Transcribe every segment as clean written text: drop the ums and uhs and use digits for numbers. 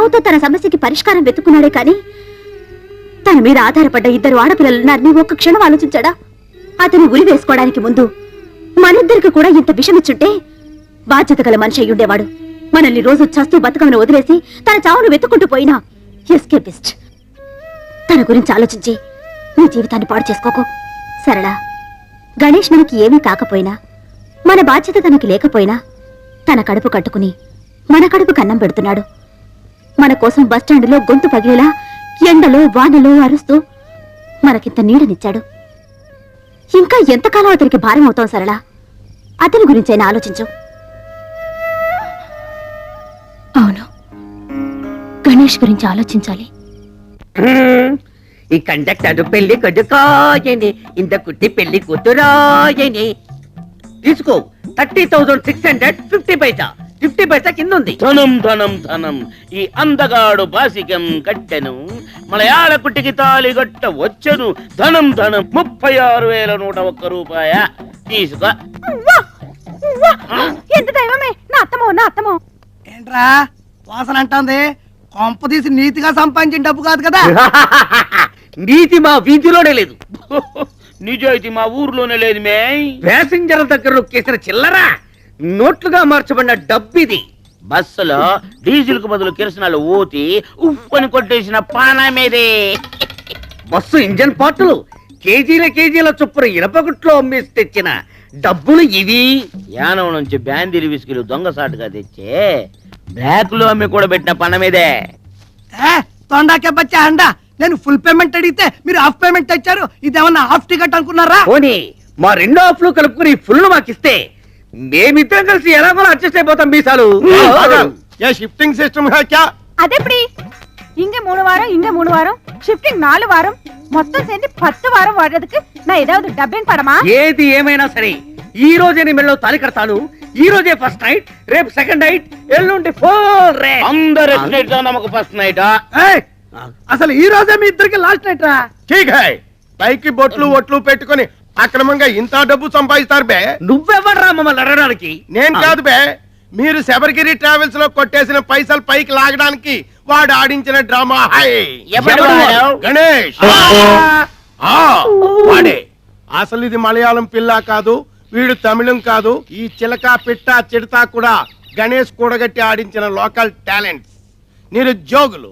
చావుతో తన సమస్యకి పరిష్కారం వెతుక్కున్నాడే కానీ తన మీద ఆధారపడ్డ 2 ఆడపిల్లలున్నారని ఒక్క క్షణం ఆలోచించాడా? అతను ఉరి వేసుకోవడానికి ముందు మనిద్దరికి కూడా ఇంత విషమిచ్చుంటే బాధ్యత గల మనిషి అయ్యుండేవాడు. మనల్ని రోజు చస్తూ బతుకమని వదిలేసి తన చావును వెతుక్కుంటూ పోయినా ఎస్కేపిస్ట్. తన గురించి ఆలోచించి నీ జీవితాన్ని పాడు చేసుకోకు సరళ. గణేష్ మనకి ఏమీ కాకపోయినా, మన బాధ్యత తనకి లేకపోయినా తన కడుపు కట్టుకుని మన కడుపు కన్నం పెడుతున్నాడు. మన కోసం బస్టాండులో గొంతు పగిలేలా ఎండలో వానలో అరుస్తూ మనకింత నీడనిచ్చాడు. ఇంకా ఎంతకాలం అతనికి భారం అవుతాం సరళ? అతని గురించైనా ఆలోచించు. అవును, గణేష్ గురించి ఆలోచించాలి. ఈ కండక్టర్ పెళ్లి కొడుకోయని, ఇంత కుట్టి పెళ్లి కూతురాయని. తీసుకో 30,650 పైసా. 50 పైసా కింద ఉంది. ధనం ధనం ధనం. ఈ అందగాడు బాసికం కట్టెను, మలయాళ కుట్టికి తాళి గట్ట వచ్చెను. ధనం ధనం 36,101 రూపాయ. తీసుకో. ఎంత దైవమే! నా అత్తమో ఏంట్రా వాసన అంటుంది? కొంప తీసి నీతిగా సంపాదించిన డబ్బు కాదు కదా? నీతి మా వీధిలోనే లేదు, నిజాయితీ మా ఊర్లోనే లేదు. మే ప్యాసింజర్ దగ్గర నొక్కేసిన చిల్లరా నోట్లుగా మార్చబడిన డబ్బిది. బస్సులో డీజిల్ కు బదులు కిరసనాలు ఊతి ఉప్పని కొట్టేసిన పానమేదే. బస్సు ఇంజన్ పార్టులు కేజీల చొప్పున ఇనపగుట్లో అమ్మేసి తెచ్చిన డబ్బులు ఇవి. యానం నుంచి బ్యాందీలు విసుకులు దొంగసాటుగా తెచ్చే బ్లాక్ లో అమ్మి కూడా పెట్టిన పనమేదే. తొండాకే బచ్చా అండా. నేను ఫుల్ పేమెంట్ అడిగితే మీరు హాఫ్ పేమెంట్ ఇచ్చారు. ఇదేమన్నా హాఫ్ టికెట్ అనుకున్నారా? పోనీ మా 2 హాఫ్లు కలుపుకుని ఫుల్ మాకిస్తే మేమిద్దరం కలిసి ఎలాగోలా అడ్జస్ట్ అయిపోతాం. మీసాలు షిఫ్టింగ్ సిస్టమ్ అదెప్పుడు? ఇంక 3 వారం షిఫ్టింగ్ 4 వారం మొత్తం சேர்ந்து 10 వారం వాడేందుకు నా ఏதாவது డబ్బింగ్ పడమా? ఏది ఏమైనా సరే ఈ రోజే నీ మెడలో తాళి కడతాను. ఈ రోజే ఫస్ట్ నైట్, రేపు సెకండ్ నైట్, ఎల్లుండి 4 రే. అందరు నమ్మకు ఫస్ట్ నైట్. అసలు ఈ రోజే మీ ఇద్దరికి లాస్ట్ నైట్ రా. ठीक है పైకి బొట్లు ఒట్లు పెట్టుకొని అక్రమంగా ఇంత డబ్బు సంపాదిస్తారు బే. నువ్వెవర్రా మమ్మల్ని అడగడానికి? నేను కాదు బే, మీరు శబరిగిరి ట్రావెల్స్ లో కొట్టేసిన పైసలు పైకి లాగడానికి వాడు ఆడించిన డ్రామా. గణేష్ వాడే. అసలు ఇది మలయాళం పిల్ల కాదు, వీడు తమిళం కాదు. ఈ చిలక పిట్ట చిడతా కూడా గణేష్ కూడగట్టి ఆడించిన లోకల్ టాలెంట్స్, నిరుద్యోగులు.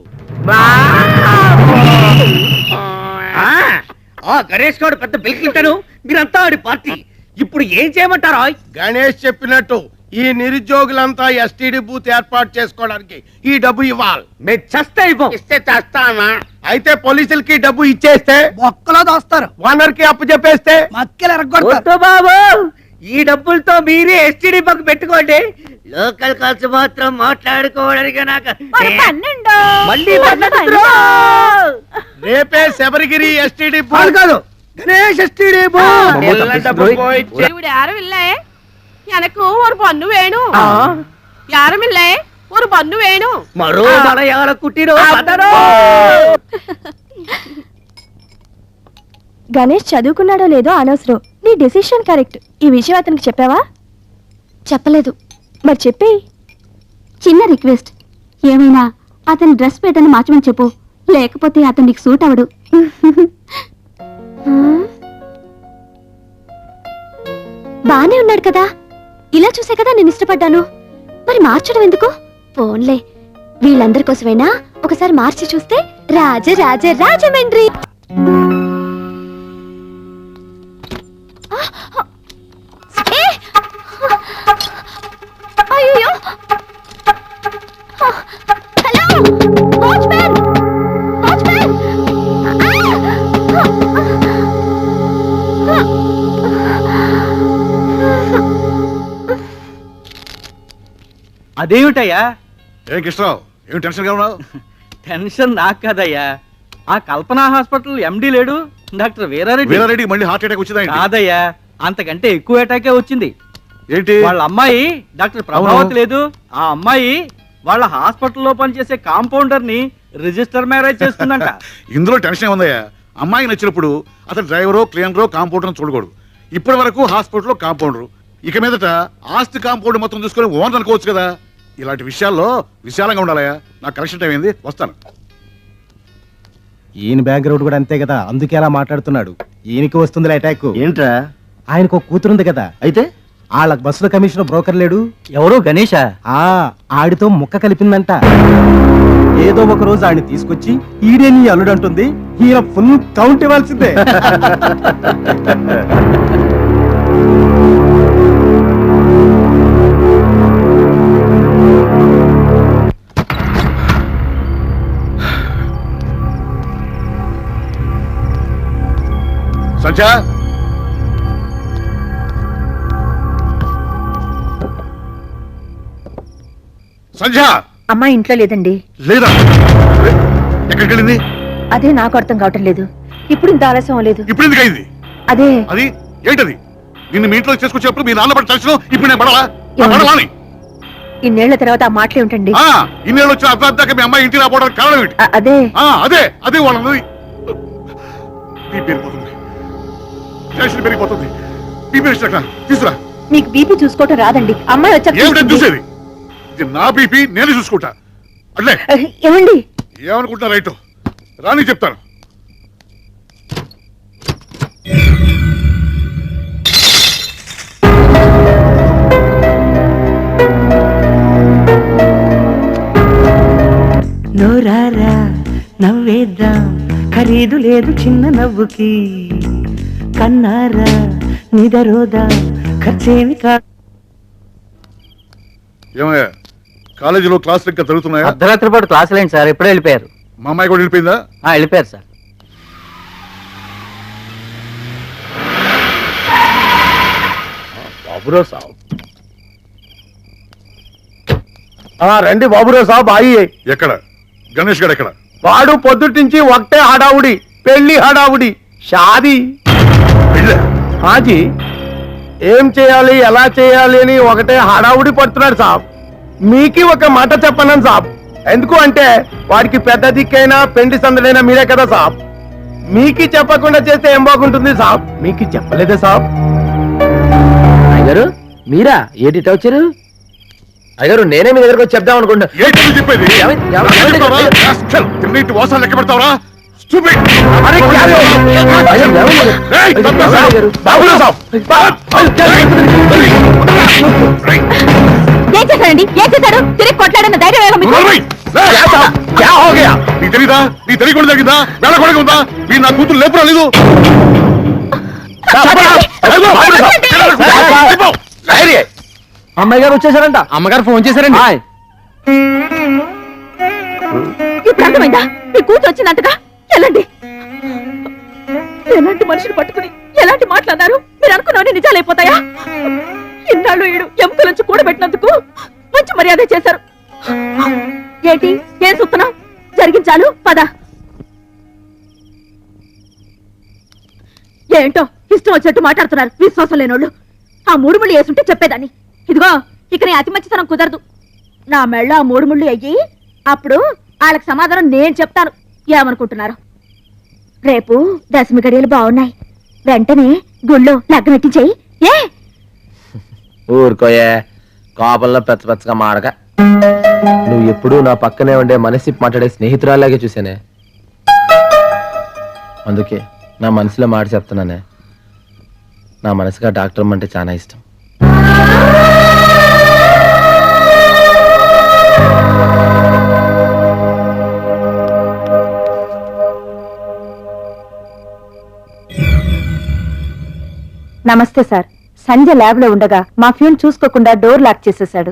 గణేష్ గౌడ్ పెద్ద బిల్కింటాను, మీరంతా ఆడి పార్టీ. ఇప్పుడు ఏం చేయమంటారా? గణేష్ చెప్పినట్టు ఈ నిరుద్యోగులంతా ఎస్టీడీ బూత్ ఏర్పాటు చేసుకోవడానికి ఈ డబ్బు ఇవ్వాలి. మేము చస్తే ఇవ్వం. ఇస్తే చేస్తానా? అయితే పోలీసులకి డబ్బు ఇచ్చేస్తే, బొక్కలో దోస్తారు, ఓనర్ కి అప్పు చెప్పేస్తే మక్కలు ఎరగొడతారు. వద్దు బాబు, ఈ డబ్బులతో మీరే ఎస్టీడీ పక్క పెట్టుకోండి. లోకల్ ఖర్చు మాత్రం మాట్లాడుకోవడానికి నాకు మళ్ళీ 12. రేపే శబరిగిరి ఎస్టీడీ కాదు కాదు, గణేష్ ఎస్టీడీ బూత్. ഇവിടെ யாரும் இல்ல எனக்கு ஒரு பொண்ணு வேணும் யாரும் இல்ல ஒரு பொண்ணு வேணும் మరో మలయాళ కుట్టిరో. గణేష్ చదువుకున్నాడో లేదో అనవసరం, నీ డెసిషన్ కరెక్ట్. ఈ విషయం అతనికి చెప్పావా? చెప్పలేదు. మరి చెప్పి చిన్న రిక్వెస్ట్, ఏమైనా అతని డ్రెస్ ప్యాటర్న్ మార్చమని చెప్పు, లేకపోతే అతను నీకు సూట్ అవడు. బానే ఉన్నాడు కదా, ఇలా చూసే కదా నేను ఇష్టపడ్డాను. మరి మార్చడం ఎందుకు? పోన్లే, వీళ్ళందరి కోసమైనా ఒకసారి మార్చి చూస్తే రాజమండ్రి. అయ్యో, హలో వాచ్మెన్, వాచ్మెన్. అదేమిటయ్యా? ఏం కృష్ణరావు, ఏం టెన్షన్ గా ఉన్నావు? టెన్షన్ నాకు కదయ్యా, ఆ కల్పన హాస్పిటల్ ఎండి లేడు డాక్టర్ వీరారెడ్డికి మళ్ళీ హార్ట్ అటాక్ వచ్చిందా? కాదయ్యా, అంతకంటే ఎక్కువ అటాకే వచ్చింది. ఏంటి? వాళ్ళ అమ్మాయి డాక్టర్ ప్రభావతి లేదు, ఆ అమ్మాయి వాళ్ళ హాస్పిటల్లో పనిచేసే కాంపౌండర్ ని రిజిస్టర్ మ్యారేజ్ చేస్తుందంట. ఇందులో టెన్షన్ ఉందయ్యా. అమ్మాయి నచ్చినప్పుడు అతను డ్రైవరో క్లీనరో కాంపౌండర్ చూడకూడదు. ఇప్పటి వరకు హాస్పిటల్లో కాంపౌండర్, ఇక మీదట ఆస్తి కాంపౌండ్ మొత్తం చూసుకొని ఓనర్ అనుకోవచ్చు కదా. ఇలాంటి విషయాల్లో విశాలంగా ఉండాలయ్యా. నాకు కరెక్షన్ టైం అయింది, వస్తాను. ఈయన బ్యాక్గ్రౌండ్ కూడా అంతే కదా, అందుకే అలా మాట్లాడుతున్నాడు. ఈయనకి వస్తుందిలే అటాక్. ఏంట్రా? ఆయనకు ఒక కూతురుంది కదా, అయితే వాళ్ళ బస్సుల కమిషనర్ బ్రోకర్ లేడు, ఎవరు? గణేషా? ఆడితో ముక్క కలిపిందంట. ఏదో ఒక రోజు ఆయన తీసుకొచ్చి ఈడే నీ అల్లుడు అంటుంది. ఈయన ఫుల్ కౌంట్ ఇవ్వాల్సిందే. సంధ్య, సంధ్య అమ్మా ఇంట్లో లేదండి. లేదా? ఎక్కడికి వెళ్ళింది? అదే నాకు అర్థం కావటం లేదు. ఇప్పుడు ఇంత ఆలస్యం లేదు. ఇప్పుడు ఎందుకు అయింది? అదే అది ఏంటది? నిన్ను మీ ఇంట్లో చేసుకొచ్చినప్పుడు మీ నాన్న పడి కలిసిన ఇప్పుడు నేను పడాలా? పడవాని ఇన్నేళ్ల తర్వాత ఆ మాటలే ఉంటండి. ఇన్నేళ్ళు వచ్చిన అర్థాక మీ అమ్మాయి ఇంటికి రాపోవడానికి కారణం ఏంటి? అదే అదే అదే వాళ్ళది పెరిగిపోతుంది, టెన్షన్ పెరిగిపోతుంది. బీపీ తీసుకురా. మీకు బీపీ చూసుకోవటం రాదండి. అమ్మాయి ఏమిటని వచ్చాక చూసేది? ఇది నా బీపీ, నేను చూసుకుంటా. అట్లే ఏమండి? ఏమనుకుంటా రైట్ రాని చెప్తాను. నోరారా నవ్వేద్దాం, ఖరీదు లేదు చిన్న నవ్వుకి. కన్నారా నిదరోదా, ఖర్చేమి కా. ఏమయ్యా, కాలేజీలో క్లాసులు ఇంకా జరుగుతున్నాయా? అర్ధరాత్రి పాటు క్లాసులు ఏంటి సార్? ఎప్పుడే వెళ్ళిపోయారు. మా అమ్మాయి కూడా వెళ్ళిపోయిందా? వెళ్ళిపోయారు సార్. బాబురావు సాబ్, రండి బాబురావు సాబ్. అయ్యి ఎక్కడ గణేష్ గారు? ఎక్కడ వాడు పొద్దుటి నుంచి ఒకటే హడావుడి, పెళ్లి హడావుడి, షాదీ. హాజీ ఏం చేయాలి, ఎలా చేయాలి అని ఒకటే హడావుడి పడుతున్నాడు సాబ్. మీకి ఒక మాట చెప్పన్నాను సాబ్. ఎందుకు అంటే వాడికి పెద్ద దిక్కైనా పెండి సందడైనా మీరే కదా సాబ్. మీకి చెప్పకుండా చేస్తే ఏం బాగుంటుంది సాబ్? మీకి చెప్పలేదే సాబ్. అయ్యారు మీరా? ఏంటి వచ్చారు? అయ్యారు నేనే మీ దగ్గరకు వచ్చి చెప్దాం అనుకుంటా. ఏంటని చెప్పేది? తిన్నట్టు వాసాలు లెక్క పెడతావరా? ఏం చేశారండి? ఏం చేశారు? తిరిగి కొట్లాడన్న ధైర్యం ఏమో మీకు? నీ తెలీదా? నీ తెలియకుండా జరిగిందా? వెళ్ళకూడదు ఉందా? మీరు నా కూతురు లేపు రాలేదు. అమ్మాయి గారు వచ్చేసారంట. అమ్మగారు ఫోన్ చేశారండి. ఇప్పుడు అర్థమైందా? మీ కూతురు వచ్చిందంతగా. వెళ్ళండి. ఎలాంటి మనిషిని పట్టుకుని ఎలాంటి మాట్లాడారు? మీరు అనుకున్నవన్నీ నిజాలైపోతాయా? ఇన్నాళ్ళు ఈడు ఎముకల నుంచి కూడబెట్టినందుకు మంచి మర్యాద చేశారు. ఏంటి ఏం చూస్తున్నావు? జరిగించాలు పద. ఏంటో ఇష్టం వచ్చినట్టు మాట్లాడుతున్నారు విశ్వాసం లేనోళ్ళు. ఆ 3 ముళ్ళు వేసుంటే చెప్పేదాన్ని. ఇదిగో ఇక నీ అతి మంచితనం కుదరదు. నా మెళ్ళ ఆ 3 ముళ్ళు అయ్యి అప్పుడు వాళ్ళకి సమాధానం నేను చెప్తాను. ఏమనుకుంటున్నారు? రేపు దశమి గడియలు బాగున్నాయి. వెంటనే గుళ్ళో లగ్నం ఎట్టించేయి. ఏ ఊరుకోయే, కోపంలో పెచ్చగా మాడక. నువ్వు ఎప్పుడూ నా పక్కనే ఉండే మనసి మాట్లాడే స్నేహితురాలాగే చూసానే. అందుకే నా మనసులో మాట చెప్తున్నానే. నా మనసుగా డాక్టర్ అంటే చాలా ఇష్టం. నమస్తే సార్. సంజయ్ ల్యాబ్ లో ఉండగా మా ఫ్యూన్ చూసుకోకుండా డోర్ లాక్ చేసేశాడు.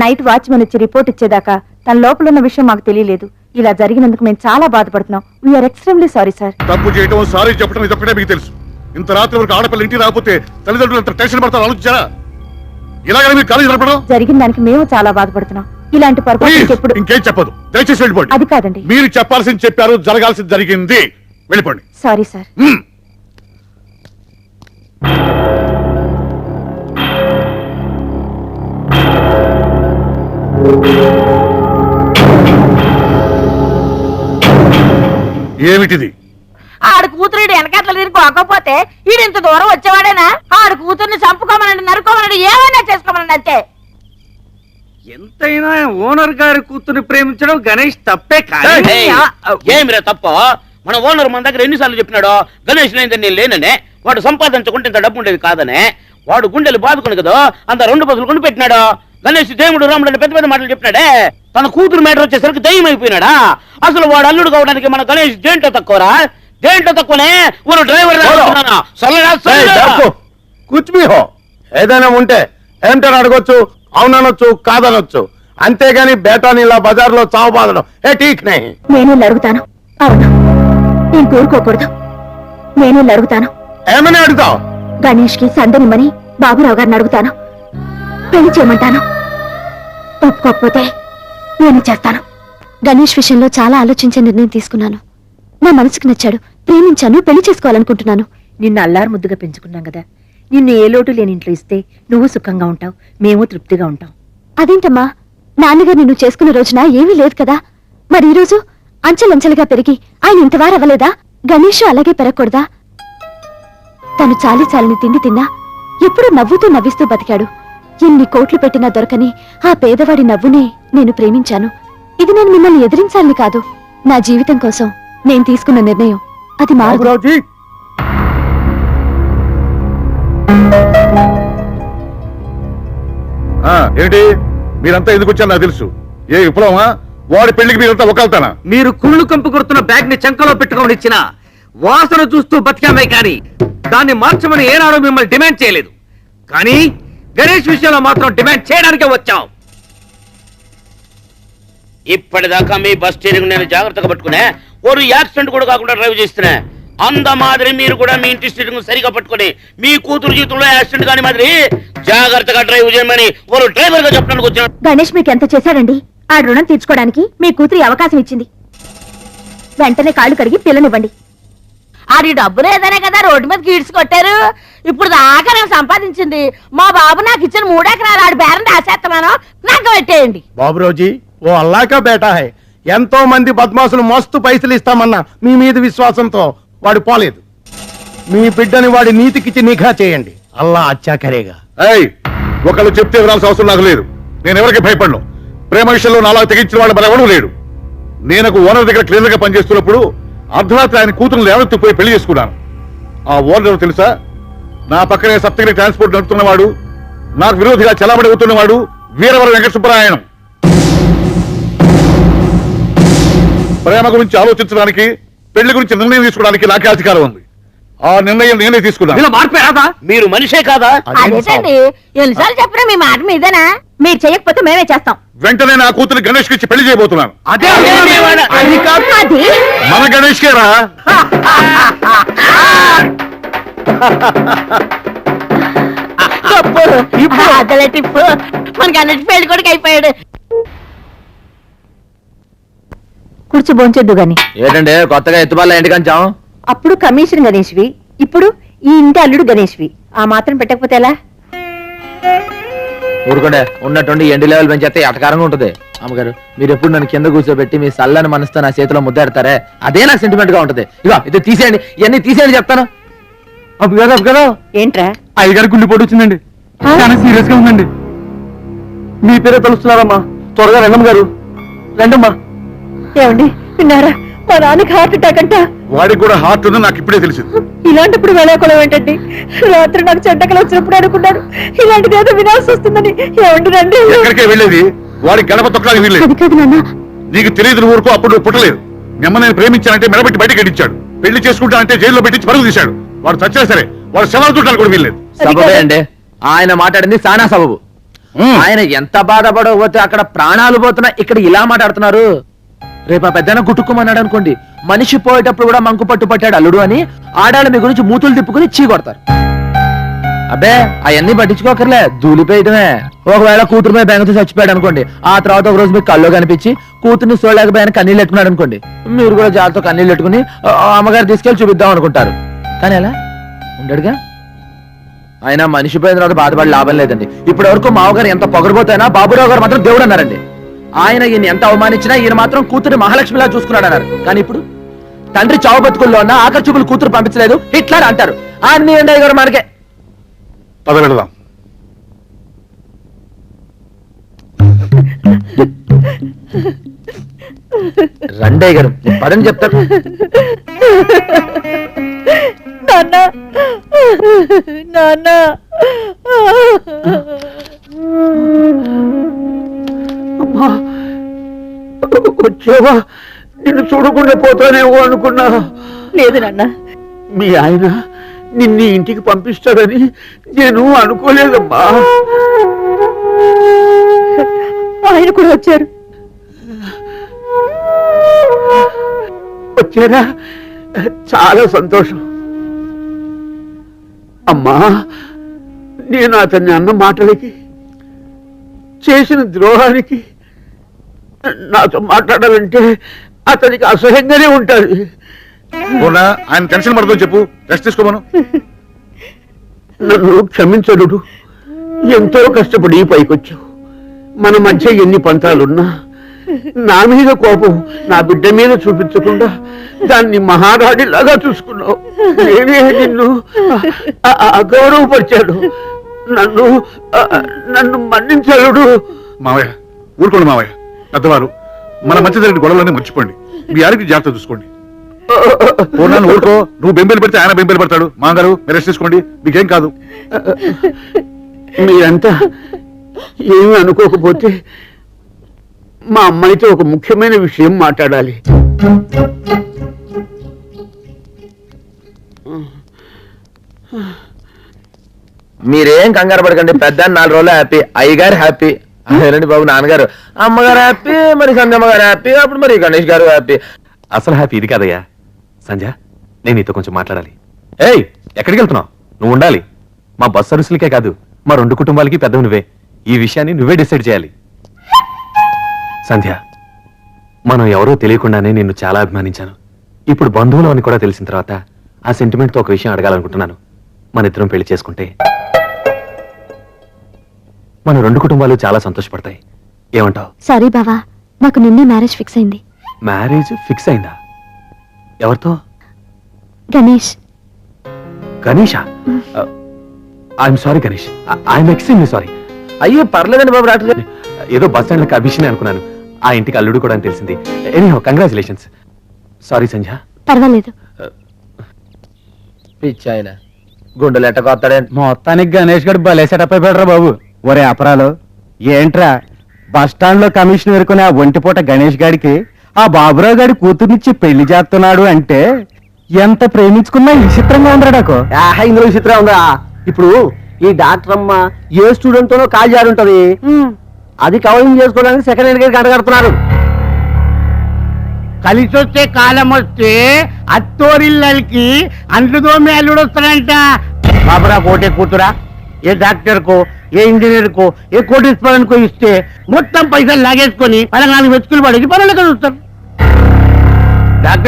నైట్ వాచ్మెన్ వచ్చి రిపోర్ట్ ఇచ్చేదాకా తన లోపల ఉన్న విషయం మాకు తెలియలేదు. ఇలా జరిగినందుకు మేము చాలా బాధపడుతున్నాం. We are extremely sorry sir. తప్పు చేయటం, సారీ చెప్పడం ఇదొక్కటే మీకు తెలుసు. ఇంత రాత్రి వరకు ఆడపిల్ల ఇంటికి రాకపోతే తల్లిదండ్రులు ఎంత టెన్షన్ పడతారు ఆలోచించారా? ఇలాగ మీరు కాలేజీ నడపడం? జరిగిన దానికి మేము చాలా బాధపడుతున్నాం. ఇలాంటి పొరపాటు ఎప్పుడు. ఇంకేం చెప్పదు, దయచేసి వెళ్ళిపోండి. అది కాదండి. మీరు చెప్పాల్సింది చెప్పారు, జరగాల్సింది జరిగింది. వెళ్ళిపోండి. Sorry sir. ఏమిటిది? ఆడు కూతురుడు వెనకట్ల తిరుగుకోకపోతే ఈడు ఇంత దూరం వచ్చేవాడేనా? ఆడు కూతుర్ని చంపుకోమనండి, నరుకోమనండి, ఏమైనా చేసుకోమనండి అంతే. ఎంతైనా ఓనర్ గారి కూతుర్ని ప్రేమించడం గణేష్ తప్పే కానీ ఏయ్, ఏమిరా తప్ప మన ఓనర్ మన దగ్గర ఎన్నిసార్లు చెప్పినాడో గణేష్ లేదని నేను లేననే, వాడు సంపాదించుకుంటే ఇంత డబ్బు ఉండేది కాదనే, వాడు గుండెలు బాదుకుని కదా అంత 2 బస్సులు కొని పెట్టినాడు. గణేష్ దేవుడు రాముడు అని పెద్ద పెద్ద మాటలు చెప్పినాడే, తన కూతురు మేటర్ వచ్చేసరికి దయ్యం అయిపోయినాడా. అసలు వాడు అల్లుడు కావడానికి మన గణేష్ దేంట్లో తక్కువరా? దేంట్లో తక్కువనే ఒక డ్రైవర్ కూర్చుమి హో ఏదైనా ఉంటే ఏంటని అడగొచ్చు, అవుననొచ్చు, కాదనొచ్చు. అంతేగాని బేటాని ఇలా బజార్లో చావు బాదడం ఏ ఠీక్ నహీ. నేను అడుగుతాను. అవును, నేను కోరుకోకూడదు. నేను అడుగుతాను. ఏమని అడుగుతావు? గణేష్ కి సందనిమ్మని బాబురావు గారిని అడుగుతాను. పెళ్లి చేయమంటాను. ఒప్పుకోకపోతే నేను చేస్తాను. గణేష్ విషయంలో చాలా ఆలోచించే నిర్ణయం తీసుకున్నాను. నా మనసుకు నచ్చాడు, ప్రేమించాను, పెళ్లి చేసుకోవాలనుకుంటున్నాను. నిన్ను అల్లారు ముద్దుగా పెంచుకున్నాం కదా, నిన్ను ఏ లోటు లేని ఇంట్లో ఇస్తే నువ్వు సుఖంగా ఉంటావు, మేము తృప్తిగా ఉంటాం. అదేంటమ్మా, నాన్నగారు నిన్ను చేసుకున్న రోజున ఏమీ లేదు కదా. మరి ఈ రోజు అంచెలంచెలుగా పెరిగి ఆయన ఇంతవారు అవ్వలేదా? గణేష్ అలాగే పెరగకూడదా? తను చాలి చాలని తిండి తిన్నా ఎప్పుడూ నవ్వుతూ నవ్విస్తూ బతికాడు. ఎన్ని కోట్లు పెట్టినా దొరకని ఆ పేదవాడి నవ్వునే నేను ప్రేమించాను. ఇది నేను మిమ్మల్ని ఎదిరించాలని కాదు, నా జీవితం కోసం నేను తీసుకున్న నిర్ణయం. అది మారు. బాబురావుజీ, ఏంటి మీరంతా ఎందుకు వచ్చారు నాకు తెలుసు. ఏ విప్లవమా? వాడి పెళ్లికి మీరంతా ఒకళ్తానా? మీరు కుళ్ళు కంపు కొడుతున్న బ్యాగ్ ని చంకలో పెట్టుకొని ఇచ్చిన వాసన చూస్తూ బతికామే కానీ దాన్ని మార్చమని ఏనాడో మిమ్మల్ని డిమాండ్ చేయలేదు. కానీ గణేష్ విషయంలో మాత్రం డిమాండ్ చేయడానికే వచ్చాం. ఇప్పటిదాకా మీ బస్ స్టీరింగ్ నేను జాగ్రత్తగా పట్టుకునే, ఒక యాక్సిడెంట్ కూడా కాకుండా డ్రైవ్ చేస్తున్నా. అంద మాదిరి మీరు కూడా మీ ఇంటి స్టీరింగ్ సరిగా పట్టుకొని మీ కూతురు జీవితంలో యాక్సిడెంట్ కాని మాదిరి జాగ్రత్తగా డ్రైవ్ చేయమని ఒక డ్రైవర్ గా చెప్పడానికి వచ్చాను. గణేష్ మీకు ఎంత చేశాడండి? ఆ రుణం తీర్చుకోవడానికి మీ కూతురి అవకాశం ఇచ్చింది. వెంటనే కాళ్ళు కడిగి పిల్లనివ్వండి. అది డబ్బు లేదనే కదా రోడ్డు మీద గీడ్స్ కొట్టారు. ఇప్పుడు దాకా నేను సంపాదించింది మా బాబు నాకు ఇచ్చిన 3 ఎకరాలు ఆడి బేరం రాసేస్తున్నాను, నాకు పెట్టేయండి. బాబురావుజీ ఓ అల్లాకా బేటా హై. ఎంతో మంది బద్మాసులు మస్తు పైసలు ఇస్తామన్నా మీ మీద విశ్వాసంతో వాడు పోలేదు. మీ బిడ్డని వాడి నీతికిచ్చి నిఘా చేయండి. అల్లా అచ్చా కరేగా. ఏయ్, ఒకళ్ళు చెప్తే వినాల్సిన అవసరం నాకు లేదు. నేను ఎవరికి భయపడను. ప్రేమ విషయంలో నాలా తెగించిన వాడు మరెవడూ లేడు. నేను ఒక ఓనర్ దగ్గర క్లీనర్ గా పనిచేస్తున్నప్పుడు అర్ధరాత్రి ఆయన కూతురు లేవనెత్తిపోయి పెళ్లి చేసుకున్నాను. ఆ ఓనర్ తెలుసా? నా పక్కనే సప్తగిరి ట్రాన్స్పోర్ట్ నడుపుతున్నవాడు, నాకు విరోధిగా చలాబడి అవుతున్నవాడు వీరవర వెంకట సుబ్బరాయణం. ప్రేమ గురించి ఆలోచించడానికి, పెళ్లి గురించి నిర్ణయం తీసుకోవడానికి నాకే అధికారం ఉంది. ఆ నిర్ణయం నేనే తీసుకున్నాను. మార్పే రాదా? మీరు మనిషే కాదా? అదేంటండి ఎన్నిసార్లు చెప్పినా మీ మాట మీదేనా? మీరు చేయకపోతే మేమే చేస్తాం. వెంటనే నా కూతురు గణేష్ కి ఇచ్చి పెళ్లి చేయబోతున్నాను. అదే అది మన గణేష్ కేరా? టిప్పు మనకి అన్నట్టు పెళ్లి కొడుకు అయిపోయాడు. కూర్చో భోంచొద్దు గాని. ఏంటంటే కొత్తగా ఎత్తుబాల ఇంటికి వచ్చాం? అప్పుడు కమిషన్ గణేష్వి, ఇప్పుడు ఈ ఇంటి అల్లుడు గణేష్వి. ఆ మాత్రం పెట్టకపోతే ఎలా? ఊరుకోండే, ఉన్నట్టుండి ఎండు లెవెల్ పెంచేస్తే ఎటకారంగా ఉంటుంది. అమ్మగారు, మీరు ఎప్పుడు నన్ను కింద కూర్చోబెట్టి మీ సల్లని మనసుతో నా చేతిలో ముద్దాడతారే, అదే నాకు సెంటిమెంట్ గా ఉంటుంది. ఇగో ఇది తీసేయండి, ఇవన్నీ తీసేయండి చెప్తాను. కదా ఏంట్రా? అయ్యగారి గుండెపోటు వచ్చిందండి, చాలా సీరియస్ గా ఉందండి. మీ పేరే తెలుస్తున్నారమ్మా, త్వరగా రంగమ్మ గారు రండమ్మా. ఏమండి విన్నారా? మా నాన్నకి హార్ట్ అటాక్ అంట. వాడికి కూడా హార్ట్ ఉందని నాకు ఇప్పుడే తెలిసింది. ఇలాంటప్పుడు వెళ్ళకోవడం ఏంటండి? రాత్రి నాకు చెడ్డకలు వచ్చినప్పుడు అనుకున్నాడు ఇలాంటిది ఏదో వినాల్సి వస్తుందని. ఏమండి రండి. ఎక్కడికే వెళ్ళేది? వాడి గడప తొక్కడానికి వీల్లేదు. అది కాదు నాన్న. నీకు తెలియదు ఊరుకో. అప్పుడు నువ్వు పుట్టలేదు. మిమ్మ నేను ప్రేమించానంటే మెడబెట్టి బయటకి గడించాడు. పెళ్లి చేసుకుంటానంటే జైల్లో పెట్టించి పరుగు తీశాడు. వాడు చచ్చినా సరే వాడు శవాలు చుట్టాలు కూడా వీల్లేదు. సబబే అండి, ఆయన మాట్లాడింది సానా సబబు. ఆయన ఎంత బాధపడకపోతే అక్కడ ప్రాణాలు పోతున్నా ఇక్కడ ఇలా మాట్లాడుతున్నారు. రేపు ఆ పెద్దన గుట్టుకోమన్నాడు అనుకోండి, మనిషి పోయేటప్పుడు కూడా మంకు పట్టు పట్టాడు అల్లుడు అని ఆడాళ్ళ మీ గురించి మూతులు తిప్పుకుని చీ కొడతారు. అబ్బే అవన్నీ పట్టించుకోకర్లే, దూలిపోయటమే. ఒకవేళ కూతురు మీద బెంగతో చచ్చిపోయాడు అనుకోండి, ఆ తర్వాత ఒక రోజు మీకు కళ్ళు కనిపించి కూతుర్ని చూడలేకపోయాను కన్నీళ్ళు పెట్టుకున్నాడు అనుకోండి, మీరు కూడా జాగ్రత్త కన్నీళ్ళు పెట్టుకుని అమ్మగారు తీసుకెళ్లి చూపిద్దాం అనుకుంటారు. కానీ ఎలా ఉండడుగా. ఆయన మనిషి పోయిన తర్వాత బాధపడి లాభం లేదండి. ఇప్పటి వరకు మావగారు ఎంత పొగరబోతైనా బాబురావు గారు మాత్రం దేవుడు అన్నారండి. ఆయన ఈయన ఎంత అవమానించినా ఈయన మాత్రం కూతురు మహాలక్ష్మిలా చూసుకున్నాడు అన్నారు. కానీ ఇప్పుడు తండ్రి చావు బతుకుల్లో ఉన్న ఆఖరి చూపులు కూతురు పంపించలేదు హిట్లర్ అంటారు. అన్ని ఎండయ్య గారు మనకే. పద వెళదాం. రండయ్య గారు పదని చెప్తాను. నాన్న నాన్న వచ్చావా? నిన్ను చూడకుండా పోతానేమో అనుకున్నా. లేదు నాన్న. మీ ఆయన నిన్ను ఇంటికి పంపిస్తాడని నేను అనుకోలేదమ్మా. ఆయన కూడా వచ్చారు. వచ్చారా? చాలా సంతోషం. అమ్మా, నేను అతన్ని అన్న మాటలకి, చేసిన ద్రోహానికి నాతో మాట్లాడాలంటే అతనికి అసహ్యంగానే ఉంటుంది. పూర్ణ, ఆయన టెన్షన్ పడదు చెప్పు, రెస్ట్ తీసుకోమను. నన్ను క్షమించడు. ఎంతో కష్టపడి పైకొచ్చావు. మన మధ్య ఎన్ని పంతాలున్నా నా మీద కోపం నా బిడ్డ మీద చూపించకుండా దాన్ని మహారాణిలాగా చూసుకున్నావు. నేనే నిన్ను అగౌరవపరిచాడు. నన్ను మన్నించలుడు. మావయ్య ఊరుకోండి మావయ్య, పెద్దవారు. మన మధ్య జరిగిన గొడవలన్నీ మర్చిపోండి. మీ ఆరోగ్యం జాగ్రత్త చూసుకోండి. పూర్ణాన్ని ఊరుకో. నువ్వు బెంబేలు పెడితే ఆయన బెంబేలు పెడతాడు. మాంగారు మీరు రెస్ట్ తీసుకోండి, మీకేం కాదు. మీరంతా ఏమీ అనుకోకపోతే మా అమ్మాయితో ఒక ముఖ్యమైన విషయం మాట్లాడాలి. మీరేం కంగారు పడకండి. పెద్ద 4 రోజులు హ్యాపీ, అయ్యగారు హ్యాపీ. అదేనండి బాబు, నాన్నగారు, అమ్మగారు హ్యాపీ, మరి సంధ్యమ్మ గారు హ్యాపీ, అప్పుడు మరి గణేష్ గారు హ్యాపీ. అసలు హ్యాపీ ఇది కాదయ్యా. సంధ్య, నేను నీతో కొంచెం మాట్లాడాలి. ఏయ్, ఎక్కడికి వెళ్తున్నావు? నువ్వు ఉండాలి. మా బస్ సర్వీసులకే కాదు, మా 2 కుటుంబాలకి పెద్దవి నువ్వే. ఈ విషయాన్ని నువ్వే డిసైడ్ చేయాలి. సంధ్య, మనం ఎవరో తెలియకుండానే నిన్ను చాలా అభిమానించాను. ఇప్పుడు బంధువులు అని కూడా తెలిసిన తర్వాత ఆ సెంటిమెంట్తో ఒక విషయం అడగాలనుకుంటున్నాను. మన ఇద్దరం పెళ్లి చేసుకుంటే మన 2 కుటుంబాలు చాలా సంతోషపడతాయి. ఏమంటావు? సారీ బావా, నాకు నిన్నే మ్యారేజ్ ఫిక్స్ అయింది. మ్యారేజ్ ఫిక్స్ అయిందా? ఎవరితో? Ganesh. Ganesha? I'm sorry Ganesh, I'm extremely sorry. అయ్యో పర్లేదండి బాబు, డాక్టర్ గారు. ఏదో బస్ స్టాండ్ లెక్క అభిషేనే అనుకున్నాను. ఆ ఇంటికి అల్లుడు కూడా అని తెలిసింది. Anyhow congratulations. సారీ సంధ్య. పర్వాలేదు. పిచ్చి ఆయన గుండెలు ఎట్టకొస్తాడేంటి? మొత్తానికి గణేష్ గడు భలే సెటప్ అయిపోయాడు బాబు. ఒరే అపరాలు, ఏంట్రా బస్ స్టాండ్ లో కమిషన్ ఎరుకునే ఆ ఒంటిపూట గణేష్ గాడికి ఆ బాబురావు గారి కూతుర్నిచ్చి పెళ్లి చేస్తున్నాడు అంటే ఎంత ప్రేమించుకున్నా విచిత్రంగా ఉందిరా నాకు. ఇందులో విచిత్రం ఉందా? ఇప్పుడు ఈ డాక్టర్ అమ్మ ఏ స్టూడెంట్ తోనో కాల్ జారి ఉంటది, అది కవరింగ్ చేసుకోవడానికి సెకండ్ హ్యాండ్ గారికి అడగడుతున్నారు. కలిసి వస్తే కాలం వస్తే అత్తోరిల్లకి అంటుదో అల్లుడు వస్తాడంట. బాబురా కోటే కూతురా ఏ డాక్టర్ కో, ఏ ఇంజనీర్ కో, ఏ కోటీశ్వరానికి కో ఇస్తే మొత్తం పైసలు లాగేసుకొని 14 వెతుకులు పడేసి పనులు చూస్తారు. డాక్టర్